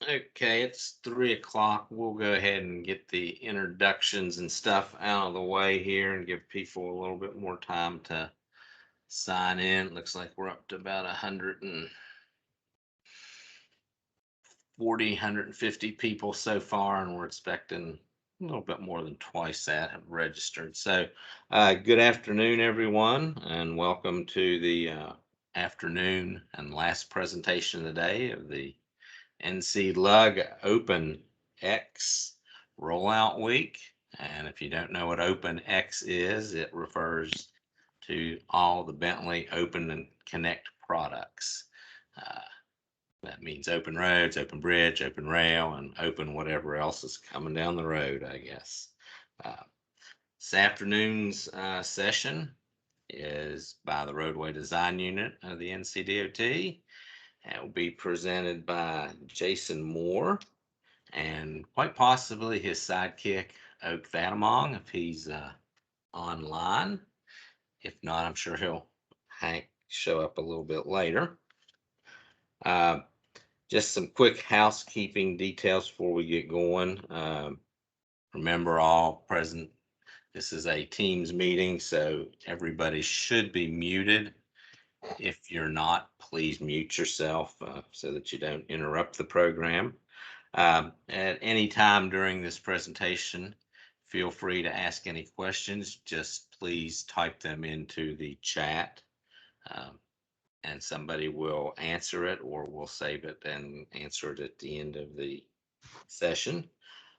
Okay, it's 3 o'clock. We'll go ahead and get the introductions and stuff out of the way here and give people a little bit more time to sign in. Looks like we're up to about 150 people so far, and we're expecting a little bit more than twice that have registered. So, good afternoon, everyone, and welcome to the afternoon and last presentation of the day of the NC Lug Open X Rollout Week. And if you don't know what Open X is, it refers to all the Bentley Open and Connect products. Uh, that means open roads, open bridge, open rail, and open whatever else is coming down the road, I guess. Uh, this afternoon's session is by the Roadway Design Unit of the NCDOT. It will be presented by Jason Moore and quite possibly his sidekick, Oak Vatamong, if he's online. If not, I'm sure he'll show up a little bit later. Uh, just some quick housekeeping details before we get going. Remember, all present, this is a Teams meeting, so everybody should be muted. If you're not, please mute yourself so that you don't interrupt the program. At any time during this presentation, feel free to ask any questions. Just please type them into the chat, and somebody will answer it, or we'll save it and answer it at the end of the session.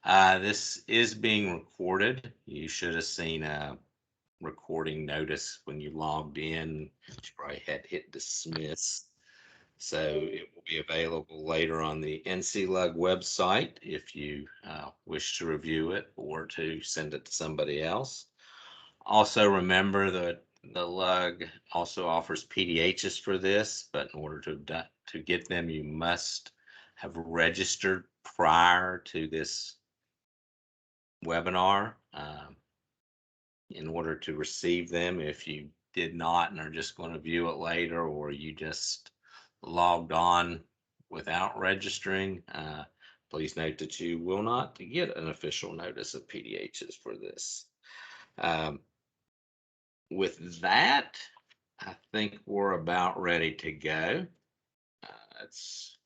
This is being recorded. You should have seen a recording notice when you logged in. You probably had hit dismiss. So it will be available later on the NCLUG website if you wish to review it or to send it to somebody else. Also remember that the LUG also offers PDHs for this, but in order to get them, you must have registered prior to this webinar in order to receive them. If you did not and are just going to view it later, or you just logged on without registering, please note that you will not get an official notice of PDHs for this. With that, I think we're about ready to go. It's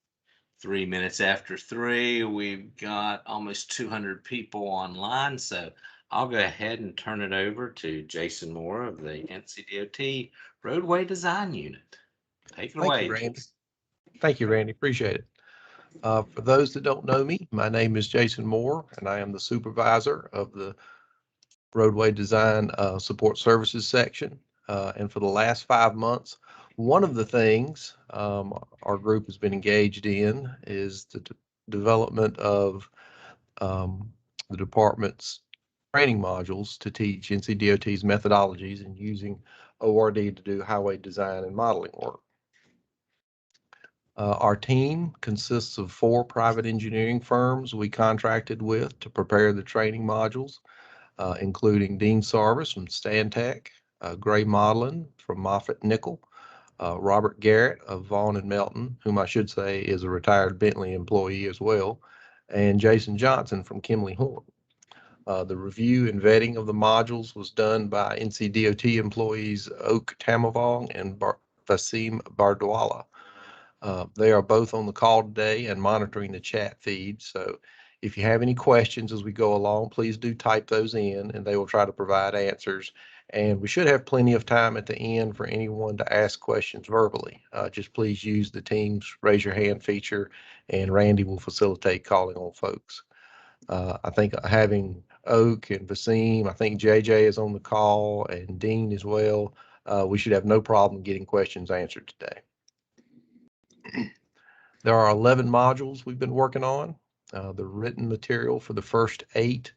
3 minutes after 3. We've got almost 200 people online, so I'll go ahead and turn it over to Jason Moore of the NCDOT Roadway Design Unit. Take it Thank you, away, Randy. Jason. Thank you, Randy. Appreciate it. For those that don't know me, my name is Jason Moore, and I am the supervisor of the Roadway Design Support Services section. And for the last 5 months, one of the things our group has been engaged in is the development of the department's training modules to teach NCDOT's methodologies and using ORD to do highway design and modeling work. Our team consists of 4 private engineering firms we contracted with to prepare the training modules, including Dean Sarvis from Stantec, Gray Modeling from Moffitt Nickel, Robert Garrett of Vaughn and Melton, whom I should say is a retired Bentley employee as well, and Jason Johnson from Kimley Horn. The review and vetting of the modules was done by NCDOT employees Oak Tamavong and Vasim Bardwala. They are both on the call today and monitoring the chat feed. So if you have any questions as we go along, please do type those in and they will try to provide answers. And we should have plenty of time at the end for anyone to ask questions verbally. Just please use the Teams raise your hand feature and Randy will facilitate calling on folks. I think having Oak and Vasim, I think JJ is on the call and Dean as well. We should have no problem getting questions answered today. There are 11 modules we've been working on. The written material for the first 8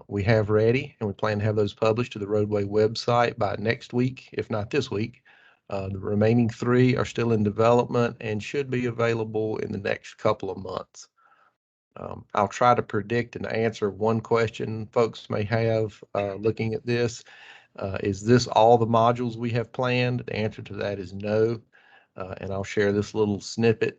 we have ready, and we plan to have those published to the Roadway website by next week, if not this week. The remaining 3 are still in development and should be available in the next couple of months. I'll try to predict and answer one question folks may have looking at this. Is this all the modules we have planned? The answer to that is no. And I'll share this little snippet.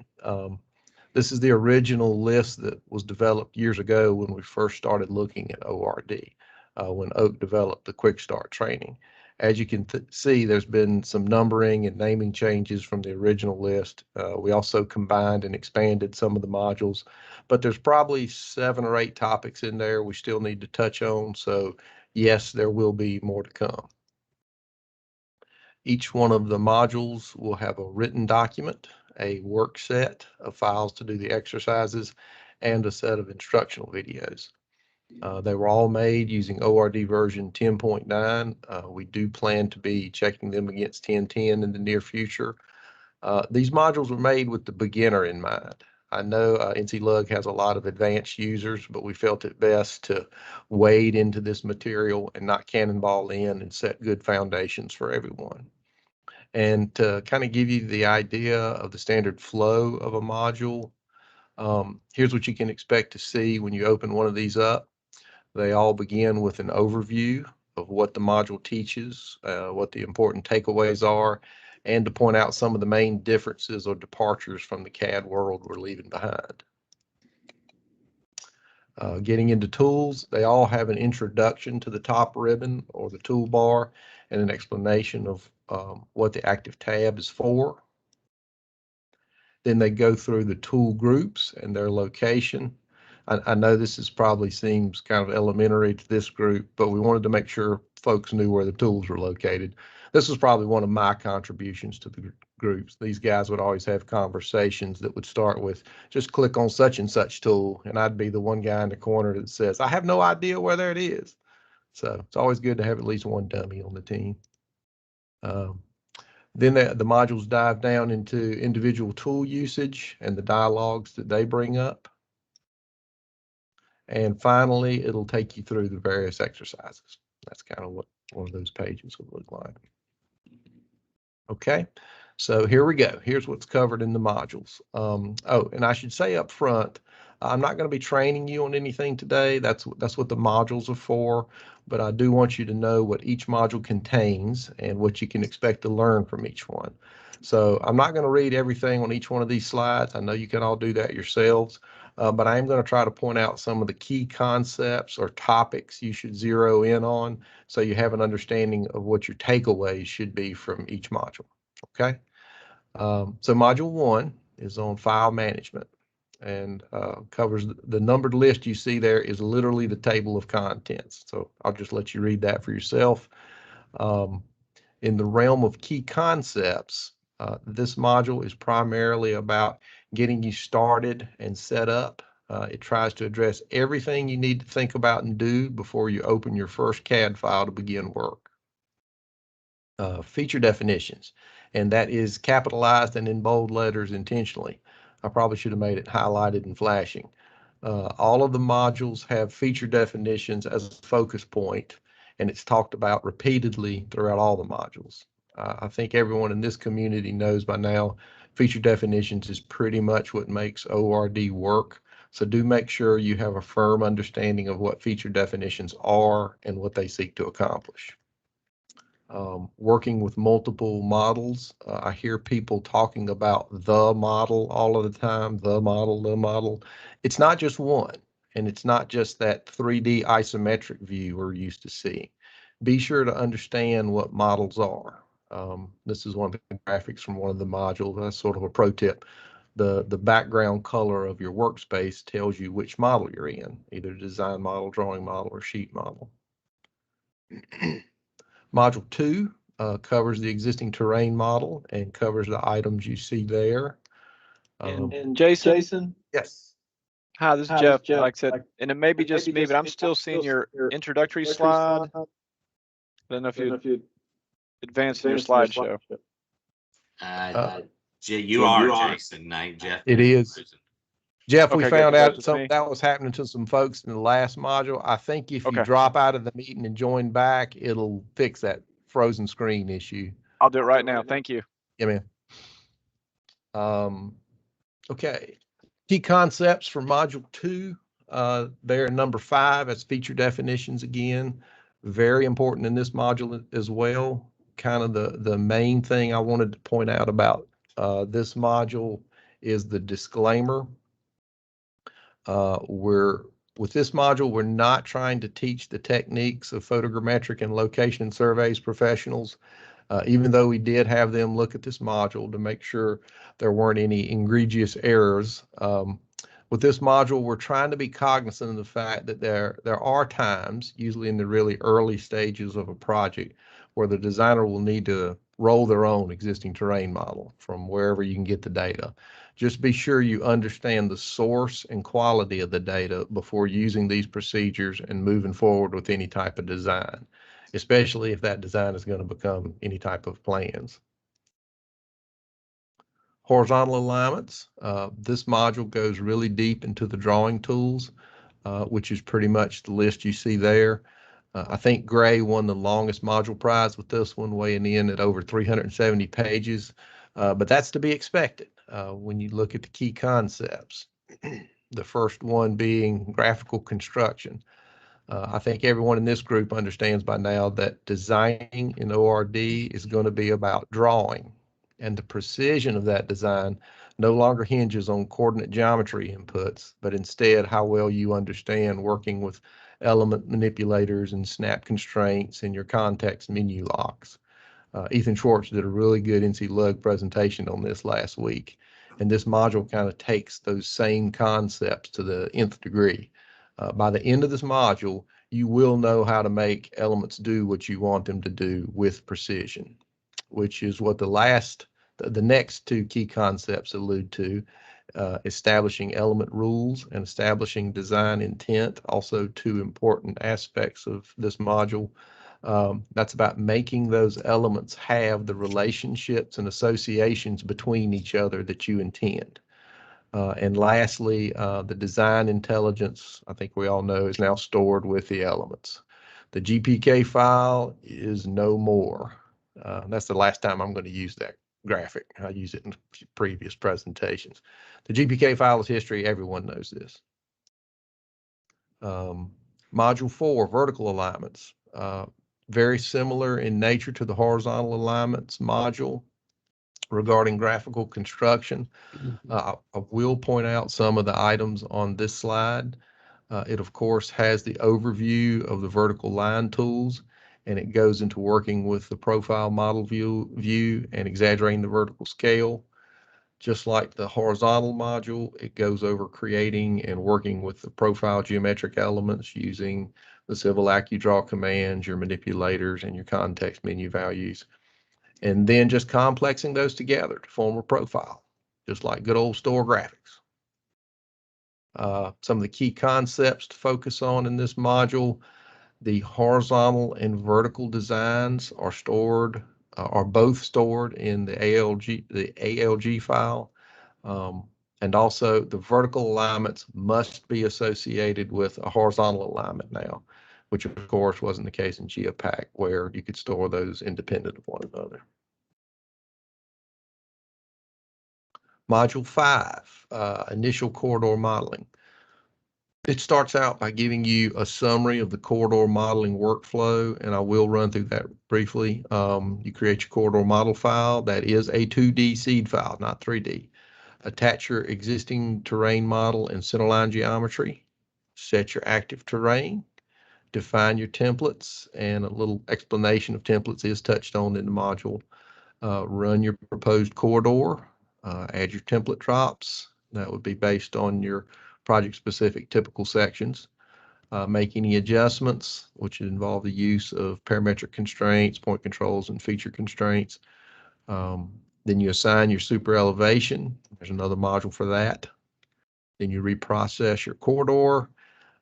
This is the original list that was developed years ago when we first started looking at ORD, when Oak developed the Quick Start training. As you can see, there's been some numbering and naming changes from the original list. We also combined and expanded some of the modules, but there's probably 7 or 8 topics in there we still need to touch on. So yes, there will be more to come. Each one of the modules will have a written document, a work set of files to do the exercises, and a set of instructional videos. They were all made using ORD version 10.9. We do plan to be checking them against 10.10 in the near future. These modules were made with the beginner in mind. I know NCLUG has a lot of advanced users, but we felt it best to wade into this material and not cannonball in and set good foundations for everyone. And to kind of give you the idea of the standard flow of a module, here's what you can expect to see when you open one of these up. They all begin with an overview of what the module teaches, what the important takeaways are, and to point out some of the main differences or departures from the CAD world we're leaving behind. Getting into tools, they all have an introduction to the top ribbon or the toolbar and an explanation of what the active tab is for. Then they go through the tool groups and their location. I know this is probably seems kind of elementary to this group, but we wanted to make sure folks knew where the tools were located. This was probably one of my contributions to the groups. These guys would always have conversations that would start with, just click on such and such tool. And I'd be the one guy in the corner that says, I have no idea where there it is. So it's always good to have at least one dummy on the team. Then the modules dive down into individual tool usage and the dialogues that they bring up. And finally, it'll take you through the various exercises. That's kind of what one of those pages would look like. Okay, so here we go. Here's what's covered in the modules. Oh, and I should say up front, I'm not going to be training you on anything today. That's what the modules are for. But I do want you to know what each module contains and what you can expect to learn from each one. So I'm not going to read everything on each one of these slides. I know you can all do that yourselves. But I am going to try to point out some of the key concepts or topics you should zero in on so you have an understanding of what your takeaways should be from each module. Okay. So module 1 is on file management and covers the numbered list you see there is literally the table of contents. So I'll just let you read that for yourself. In the realm of key concepts, this module is primarily about getting you started and set up. It tries to address everything you need to think about and do before you open your first CAD file to begin work. Feature definitions, and that is capitalized and in bold letters intentionally. I probably should have made it highlighted and flashing. All of the modules have feature definitions as a focus point, and it's talked about repeatedly throughout all the modules. I think everyone in this community knows by now, feature definitions is pretty much what makes ORD work. So do make sure you have a firm understanding of what feature definitions are and what they seek to accomplish. Working with multiple models, I hear people talking about the model all of the time, the model. It's not just one, and it's not just that 3D isometric view we're used to seeing. Be sure to understand what models are. This is one of the graphics from one of the modules. That's sort of a pro tip. The background color of your workspace tells you which model you're in, either design model, drawing model, or sheet model. Module 2 covers the existing terrain model and covers the items you see there. And Jason? Yes. Hi, this is Jeff. Like I said, and it may be just me, but I'm still seeing your introductory slide. I don't know if you advance in your slideshow. You are Jason Knight, Jeff. It is. Jeff, we Okay, found good. out that was happening to some folks in the last module. I think if you Okay. drop out of the meeting and join back, it'll fix that frozen screen issue. I'll do it right now. Thank you. Yeah, man. Okay. Key concepts for module 2. They're number 5. That's feature definitions again. Very important in this module as well. Kind of the main thing I wanted to point out about this module is the disclaimer. With this module, we're not trying to teach the techniques of photogrammetric and location surveys professionals, even though we did have them look at this module to make sure there weren't any egregious errors. With this module, we're trying to be cognizant of the fact that there are times, usually in the really early stages of a project, where the designer will need to roll their own existing terrain model from wherever you can get the data. Just be sure you understand the source and quality of the data before using these procedures and moving forward with any type of design, especially if that design is going to become any type of plans. Horizontal alignments. This module goes really deep into the drawing tools, which is pretty much the list you see there. I think Gray won the longest module prize with this one, weighing in at over 370 pages, but that's to be expected when you look at the key concepts. The first one being graphical construction. I think everyone in this group understands by now that designing in ORD is going to be about drawing, and the precision of that design no longer hinges on coordinate geometry inputs, but instead how well you understand working with element manipulators and snap constraints and your context menu locks. Ethan Schwartz did a really good NC Lug presentation on this last week, and this module kind of takes those same concepts to the nth degree. By the end of this module, you will know how to make elements do what you want them to do with precision, which is what the next two key concepts allude to, establishing element rules and establishing design intent, also two important aspects of this module. That's about making those elements have the relationships and associations between each other that you intend. And lastly, the design intelligence, I think we all know, is now stored with the elements. The GPK file is no more. That's the last time I'm going to use that graphic. I use it in previous presentations. The GPK file is history. Everyone knows this. Module 4, vertical alignments. Very similar in nature to the horizontal alignments module regarding graphical construction. I will point out some of the items on this slide. It, of course, has the overview of the vertical line tools, and it goes into working with the profile model view and exaggerating the vertical scale. Just like the horizontal module, it goes over creating and working with the profile geometric elements using the Civil AccuDraw commands, your manipulators, and your context menu values, and then just complexing those together to form a profile, just like good old store graphics. Some of the key concepts to focus on in this module: the horizontal and vertical designs are both stored in the ALG file. And also the vertical alignments must be associated with a horizontal alignment now, which of course wasn't the case in GeoPack, where you could store those independent of one another. Module 5, initial corridor modeling. It starts out by giving you a summary of the corridor modeling workflow, and I will run through that briefly. You create your corridor model file. That is a 2D seed file, not 3D. Attach your existing terrain model and centerline geometry. Set your active terrain. Define your templates, and a little explanation of templates is touched on in the module. Run your proposed corridor. Add your template drops. That would be based on your project-specific typical sections. Make any adjustments, which involve the use of parametric constraints, point controls, and feature constraints. Then you assign your super elevation. There's another module for that. Then you reprocess your corridor.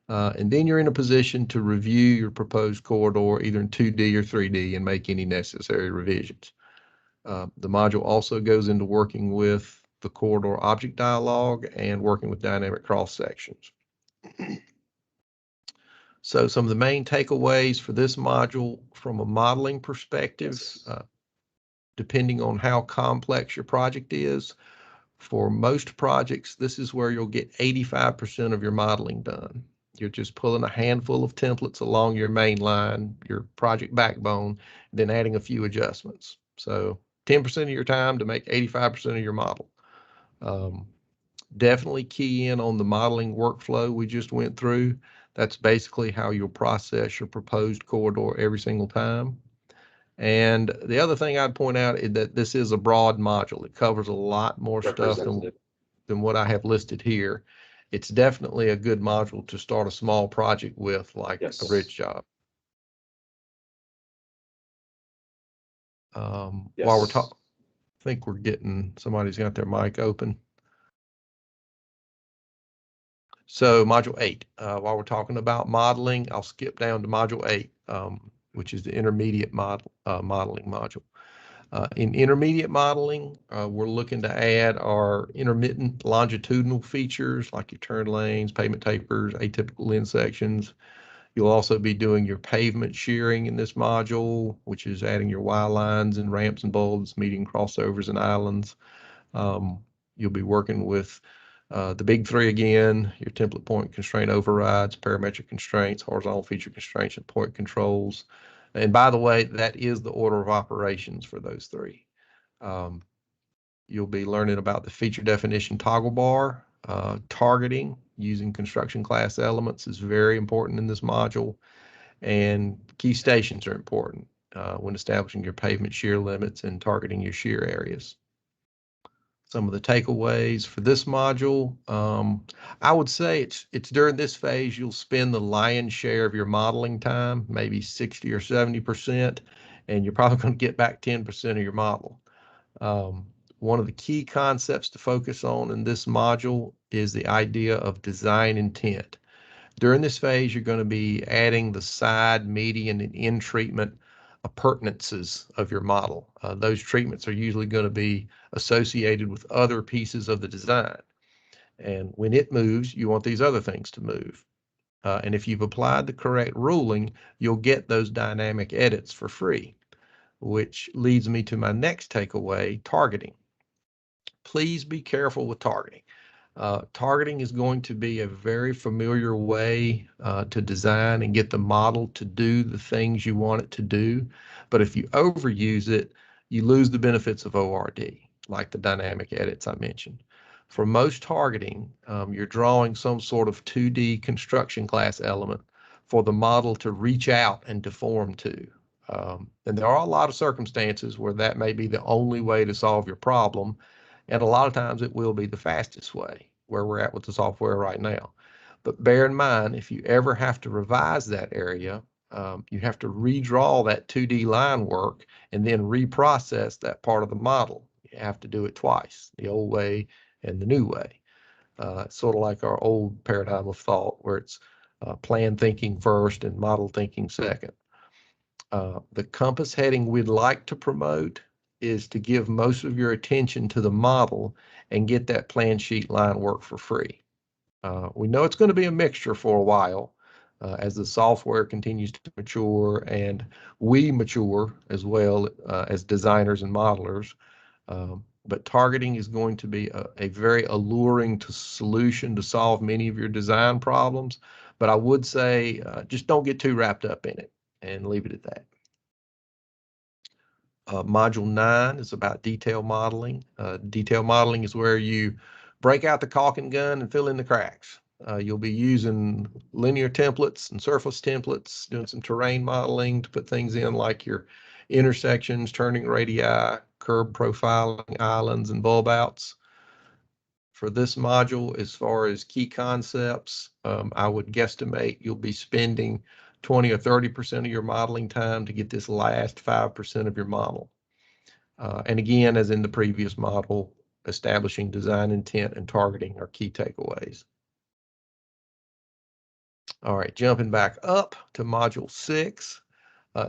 And then you're in a position to review your proposed corridor either in 2D or 3D and make any necessary revisions. The module also goes into working with the corridor object dialog and working with dynamic cross sections. So some of the main takeaways for this module from a modeling perspective, depending on how complex your project is, for most projects, this is where you'll get 85% of your modeling done. You're just pulling a handful of templates along your main line, your project backbone, then adding a few adjustments. So 10% of your time to make 85% of your model. Definitely key in on the modeling workflow we just went through. That's basically how you'll process your proposed corridor every single time. And the other thing I'd point out is that this is a broad module. It covers a lot more stuff than what I have listed here. It's definitely a good module to start a small project with, like a bridge job. While we're talking, I think we're getting, somebody's got their mic open. So module 8, while we're talking about modeling, I'll skip down to module 8, which is the intermediate modeling module. In intermediate modeling, we're looking to add our intermittent longitudinal features like your turn lanes, pavement tapers, atypical intersections. You'll also be doing your pavement shearing in this module, which is adding your Y lines and ramps and bulbs, median crossovers and islands. You'll be working with the big three again, your template point constraint overrides, parametric constraints, horizontal feature constraints, and point controls. And by the way, that is the order of operations for those three. You'll be learning about the feature definition toggle bar. Targeting using construction class elements is very important in this module. And key stations are important when establishing your pavement shear limits and targeting your shear areas. Some of the takeaways for this module, I would say it's during this phase you'll spend the lion's share of your modeling time, maybe 60 or 70%, and you're probably going to get back 10% of your model. One of the key concepts to focus on in this module is the idea of design intent. During this phase, you're going to be adding the side, median, and end treatment appurtenances of your model. Those treatments are usually going to be associated with other pieces of the design. And when it moves, you want these other things to move. And if you've applied the correct ruling, you'll get those dynamic edits for free, which leads me to my next takeaway, targeting. Please be careful with targeting. Targeting is going to be a very familiar way to design and get the model to do the things you want it to do. But if you overuse it, you lose the benefits of ORD, like the dynamic edits I mentioned. For most targeting, you're drawing some sort of 2D construction class element for the model to reach out and deform to. And there are a lot of circumstances where that may be the only way to solve your problem. And a lot of times it will be the fastest way, where we're at with the software right now. But bear in mind, if you ever have to revise that area, you have to redraw that 2D line work and then reprocess that part of the model. You have to do it twice, the old way and the new way. Sort of like our old paradigm of thought, where it's plan thinking first and model thinking second. The compass heading we'd like to promote is to give most of your attention to the model and get that plan sheet line work for free. We know it's going to be a mixture for a while as the software continues to mature and we mature as well as designers and modelers. But targeting is going to be a very alluring solution to solve many of your design problems. But I would say just don't get too wrapped up in it and leave it at that. Module 9 is about detail modeling. Detail modeling is where you break out the caulking gun and fill in the cracks. You'll be using linear templates and surface templates, doing some terrain modeling to put things in like your intersections, turning radii, curb profiling, islands, and bulb outs. For this module, as far as key concepts, I would guesstimate you'll be spending 20 or 30% of your modeling time to get this last 5% of your model. And again, as in the previous model, establishing design intent and targeting are key takeaways. All right, jumping back up to module 6,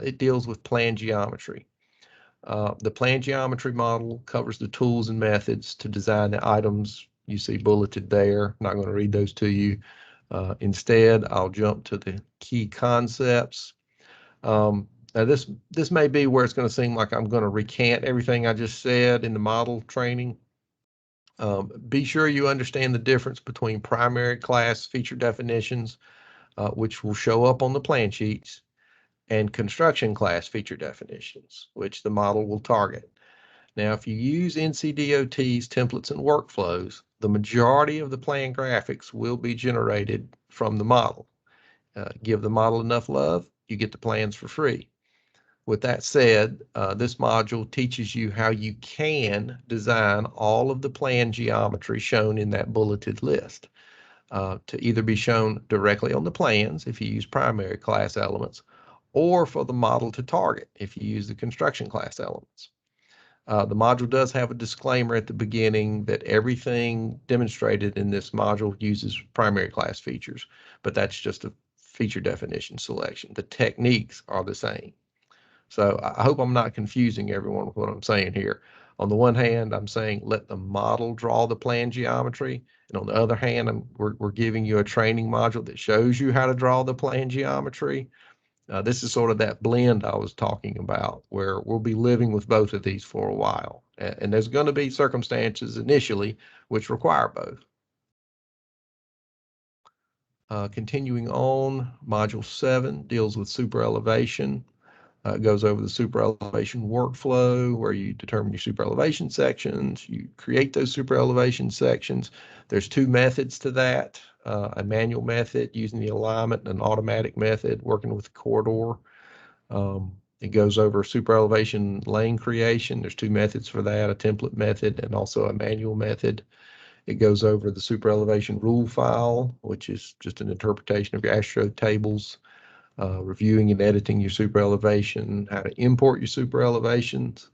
it deals with plan geometry. The plan geometry model covers the tools and methods to design the items you see bulleted there. I'm not going to read those to you. Instead, I'll jump to the key concepts. Now this may be where it's going to seem like I'm going to recant everything I just said in the model training. Be sure you understand the difference between primary class feature definitions, which will show up on the plan sheets, and construction class feature definitions, which the model will target. Now, if you use NCDOT's templates and workflows, the majority of the plan graphics will be generated from the model. Give the model enough love, you get the plans for free. With that said, this module teaches you how you can design all of the plan geometry shown in that bulleted list to either be shown directly on the plans if you use primary class elements, or for the model to target if you use the construction class elements. The module does have a disclaimer at the beginning that everything demonstrated in this module uses primary class features, but that's just a feature definition selection. The techniques are the same. So I hope I'm not confusing everyone with what I'm saying here. On the one hand, I'm saying let the model draw the plan geometry. And on the other hand, we're giving you a training module that shows you how to draw the plan geometry. This is sort of that blend I was talking about, where we'll be living with both of these for a while. And there's going to be circumstances initially which require both. Continuing on, Module 7 deals with super elevation. It goes over the super elevation workflow, where you determine your super elevation sections, you create those super elevation sections. There's two methods to that, a manual method using the alignment and an automatic method working with the corridor. It goes over super elevation lane creation. There's two methods for that, a template method and also a manual method. It goes over the super elevation rule file, which is just an interpretation of your astro tables. Reviewing and editing your super elevation, how to import your super elevations.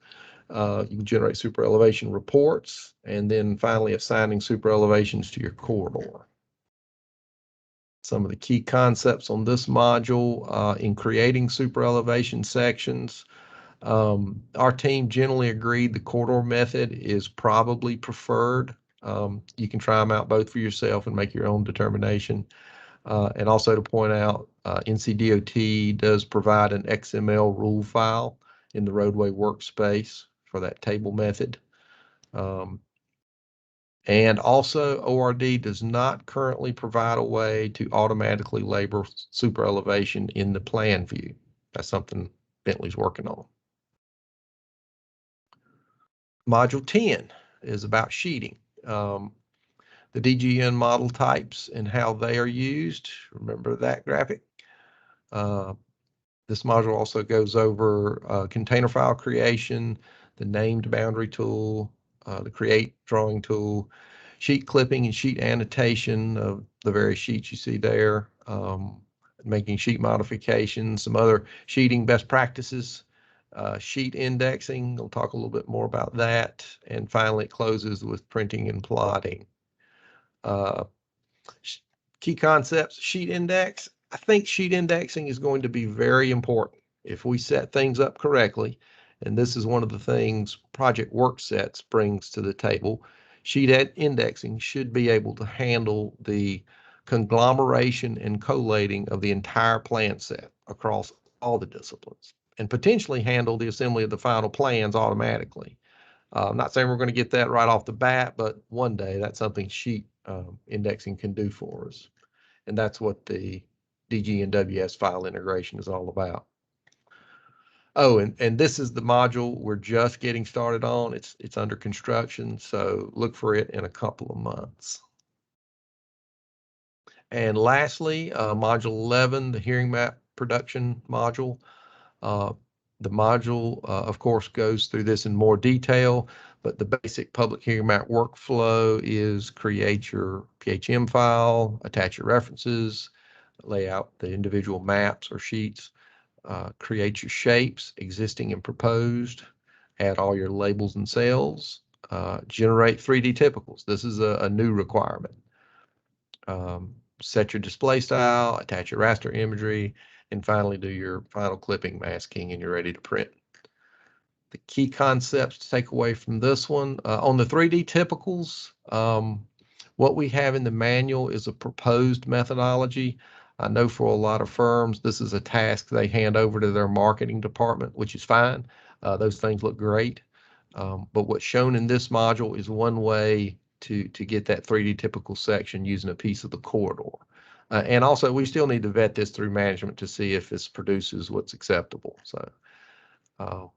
You can generate super elevation reports, and then finally assigning super elevations to your corridor. Some of the key concepts on this module in creating super elevation sections. Our team generally agreed the corridor method is probably preferred. You can try them out both for yourself and make your own determination. And also to point out, NCDOT does provide an XML rule file in the Roadway workspace for that table method. And also, ORD does not currently provide a way to automatically label super elevation in the plan view. That's something Bentley's working on. Module 10 is about sheeting. The DGN model types and how they are used. Remember that graphic? This module also goes over container file creation, the named boundary tool, the create drawing tool, sheet clipping and sheet annotation of the various sheets you see there, making sheet modifications, some other sheeting best practices, sheet indexing. We'll talk a little bit more about that. And finally, it closes with printing and plotting. Key concepts, sheet index. I think sheet indexing is going to be very important if we set things up correctly. And this is one of the things Project Worksets brings to the table. Sheet indexing should be able to handle the conglomeration and collating of the entire plan set across all the disciplines and potentially handle the assembly of the final plans automatically. I'm not saying we're going to get that right off the bat, but one day that's something sheet indexing can do for us. And that's what the DG and WS file integration is all about. Oh, and this is the module we're just getting started on. It's under construction, so look for it in a couple of months. And lastly, module 11, the hearing map production module. The module, of course, goes through this in more detail, but the basic public hearing map workflow is create your PHM file, attach your references, lay out the individual maps or sheets, create your shapes, existing and proposed, add all your labels and cells, generate 3D typicals. This is a new requirement. Set your display style, attach your raster imagery, and finally do your final clipping, masking, and you're ready to print. The key concepts to take away from this one, on the 3D typicals, what we have in the manual is a proposed methodology. I know for a lot of firms, this is a task they hand over to their marketing department, which is fine. Those things look great. But what's shown in this module is one way to get that 3D typical section using a piece of the corridor. And also, we still need to vet this through management to see if this produces what's acceptable. So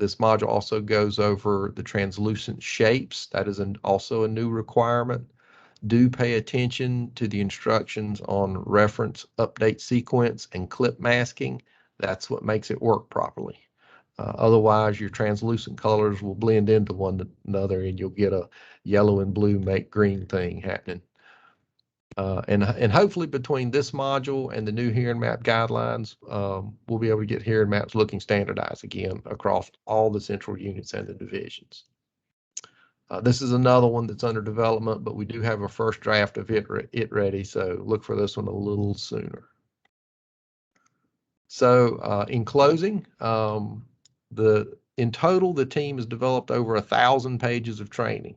This module also goes over the translucent shapes. That is also a new requirement. Do pay attention to the instructions on reference, update sequence, and clip masking. That's what makes it work properly. Otherwise, your translucent colors will blend into one another and you'll get a yellow and blue make green thing happening. And hopefully between this module and the new hearing map guidelines, we'll be able to get hearing maps looking standardized again across all the central units and the divisions. This is another one that's under development, but we do have a first draft of it ready, so look for this one a little sooner. So in closing, in total, the team has developed over 1,000 pages of training.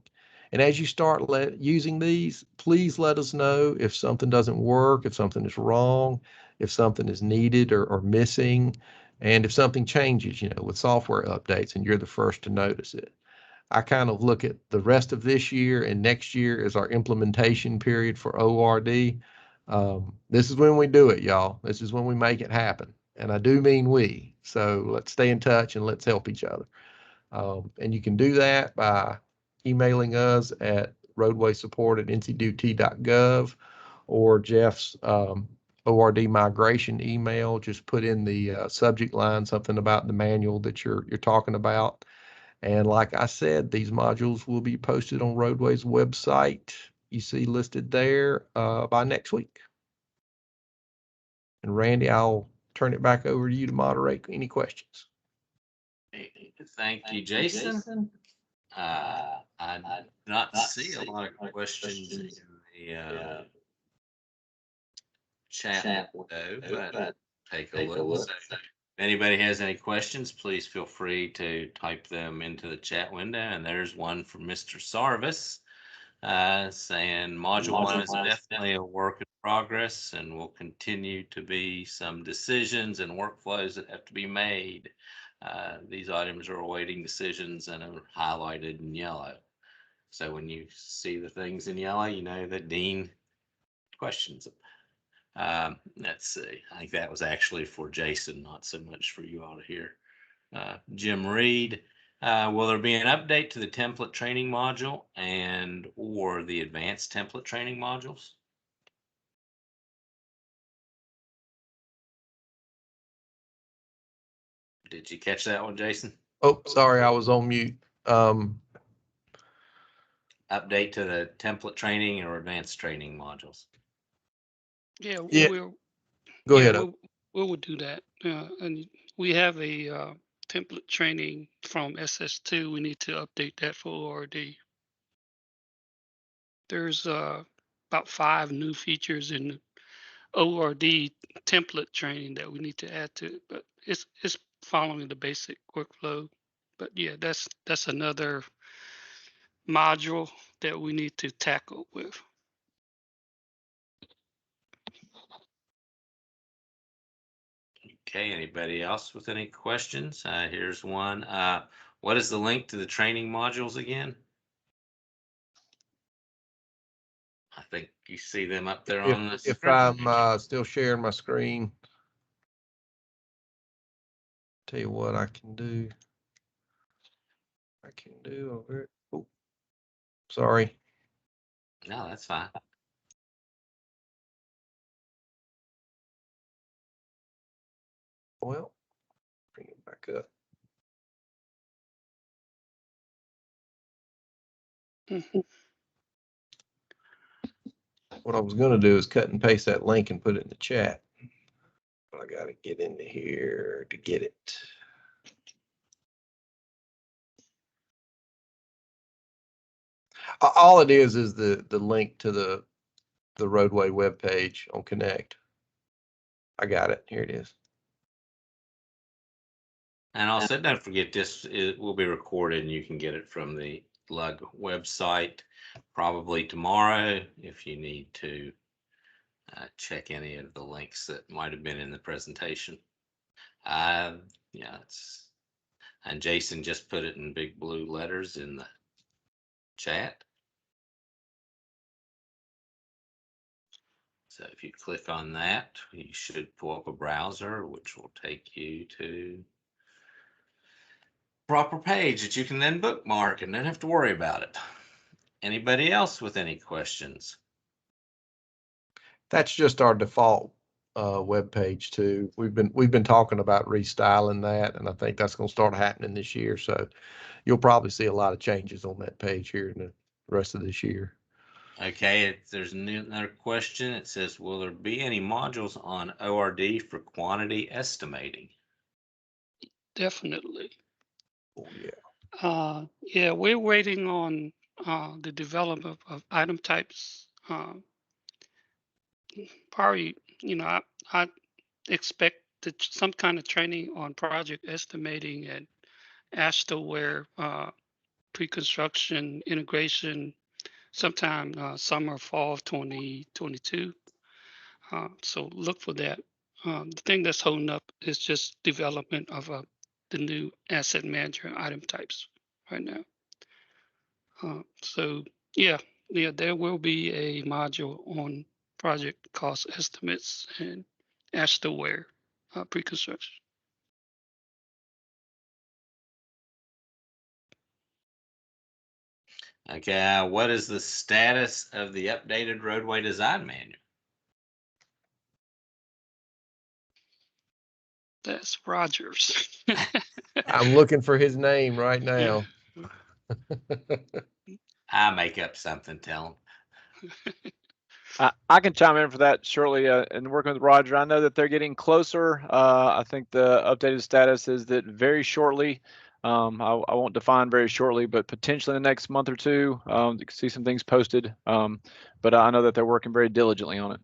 And as you start using these, please let us know if something doesn't work, if something is wrong, if something is needed or missing, and if something changes, with software updates and you're the first to notice it. I kind of look at the rest of this year and next year as our implementation period for ORD. This is when we do it, y'all. This is when we make it happen. And I do mean we. So let's stay in touch and let's help each other. And you can do that by emailing us at roadwaysupport@ncdot.gov or Jeff's ORD migration email. Just put in the subject line something about the manual that you're talking about. And like I said, these modules will be posted on Roadway's website. You see listed there by next week. And Randy, I'll turn it back over to you to moderate any questions. Thank you, Jason. I did not see a lot of questions in the chat window, but take a look. So if anybody has any questions, please feel free to type them into the chat window. And there's one from Mr. Sarvis saying Module 1 is definitely a work in progress and will continue to be some decisions and workflows that have to be made. These items are awaiting decisions and are highlighted in yellow. So when you see the things in yellow, you know that Dean questions them. Let's see. I think that was actually for Jason, not so much for you all to hear. Jim Reed, will there be an update to the template training module and or the advanced template training modules? Did you catch that one, Jason? Oh, sorry, I was on mute. Update to the template training or advanced training modules? Yeah, Yeah. we'll Go yeah, ahead. we will do that. And we have a template training from SS2. We need to update that for ORD. There's about 5 new features in ORD template training that we need to add to it, but it's following the basic workflow. But yeah, that's another module that we need to tackle with. Okay, anybody else with any questions? Here's one. What is the link to the training modules again? I think you see them up there on the screen. If I'm still sharing my screen, tell you what I can do. Over. Oh, sorry. No, that's fine. Well, bring it back up. What I was going to do is cut and paste that link and put it in the chat. But I got to get into here to get it. All it is the link to the Roadway webpage on Connect. I got it. Here it is. And also, don't forget this will be recorded and you can get it from the LUG website probably tomorrow if you need to check any of the links that might have been in the presentation. Yeah, and Jason just put it in big blue letters in the chat. So if you click on that, you should pull up a browser, which will take you to proper page that you can then bookmark and then have to worry about it. Anybody else with any questions? That's just our default web page too. We've been talking about restyling that, and I think that's going to start happening this year. So you'll probably see a lot of changes on that page here in the rest of this year. Okay, there's another question. It says, will there be any modules on ORD for quantity estimating? Definitely. Oh yeah. Yeah, we're waiting on the development of item types. Probably, I expect some kind of training on project estimating and ASTOWare, pre-construction integration, sometime summer, fall of 2022. So look for that. The thing that's holding up is just development of the new asset manager item types right now. So yeah, there will be a module on project cost estimates and ASTOWare pre-construction. Okay, what is the status of the updated roadway design manual? That's Rogers. I'm looking for his name right Yeah. now. I make up something, tell I can chime in for that shortly. And working with Roger, I know that they're getting closer. I think the updated status is that very shortly. I won't define very shortly, but potentially in the next month or two, you can see some things posted. But I know that they're working very diligently on it.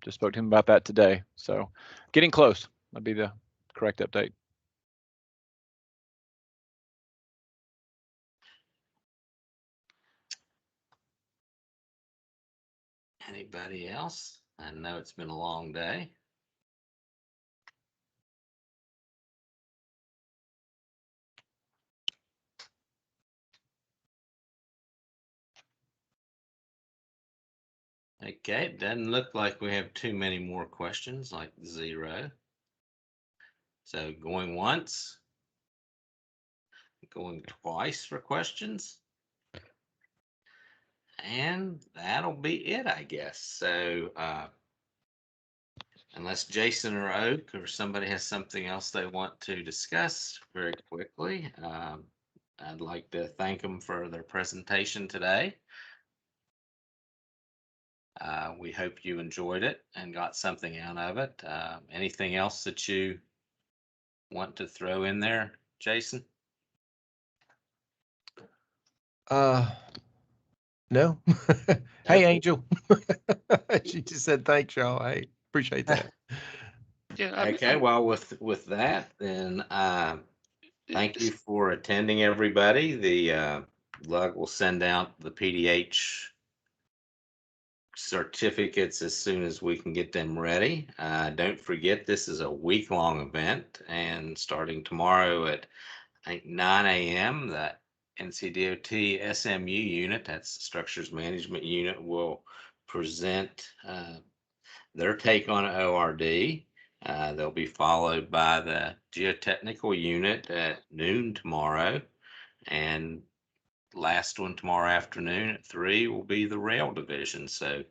Just spoke to him about that today. So getting close. That'd be the correct update. Anybody else? I know it's been a long day. Okay, it doesn't look like we have too many more questions, like 0. So going once, going twice for questions. And that'll be it, I guess. So unless Jason or Oak or somebody has something else they want to discuss very quickly, I'd like to thank them for their presentation today. We hope you enjoyed it and got something out of it. Anything else that you want to throw in there, Jason? No. Hey, Angel. She just said thanks, y'all. Hey, appreciate that. Yeah. Okay, well, with that, then thank you for attending, everybody. The LUG will send out the PDH certificates as soon as we can get them ready. Don't forget, this is a week-long event, and starting tomorrow at I think 9 a.m., the NCDOT SMU unit, that's the Structures Management Unit, will present their take on ORD. They'll be followed by the geotechnical unit at noon tomorrow, and last one tomorrow afternoon at 3 will be the rail division. So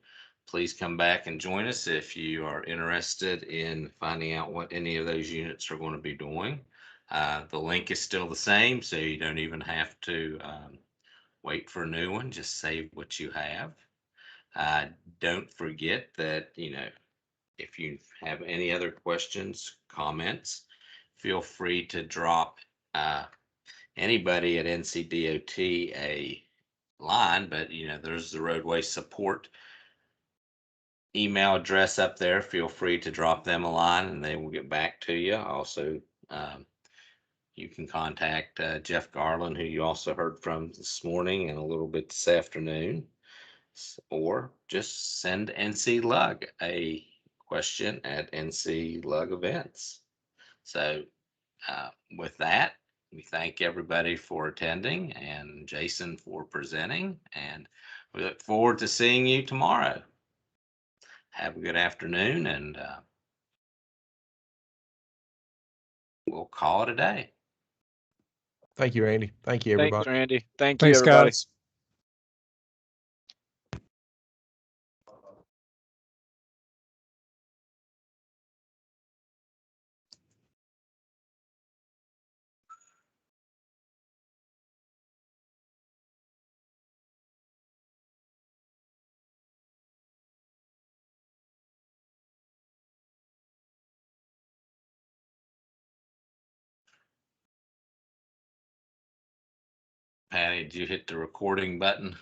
please come back and join us if you are interested in finding out what any of those units are going to be doing. The link is still the same, so you don't even have to wait for a new one. Just save what you have. Don't forget that, if you have any other questions, comments, feel free to drop anybody at NCDOT a line, but there's the roadway support email address up there. Feel free to drop them a line and they will get back to you. Also, you can contact Jeff Garland, who you also heard from this morning and a little bit this afternoon, or just send NC Lug a question at NC Lug Events. So with that, we thank everybody for attending and Jason for presenting, and we look forward to seeing you tomorrow. Have a good afternoon, and we'll call it a day. Thank you, Randy. Thank you, Thank everybody. you, Randy. Thank you, Thanks, everybody. guys. Patty, did you hit the recording button?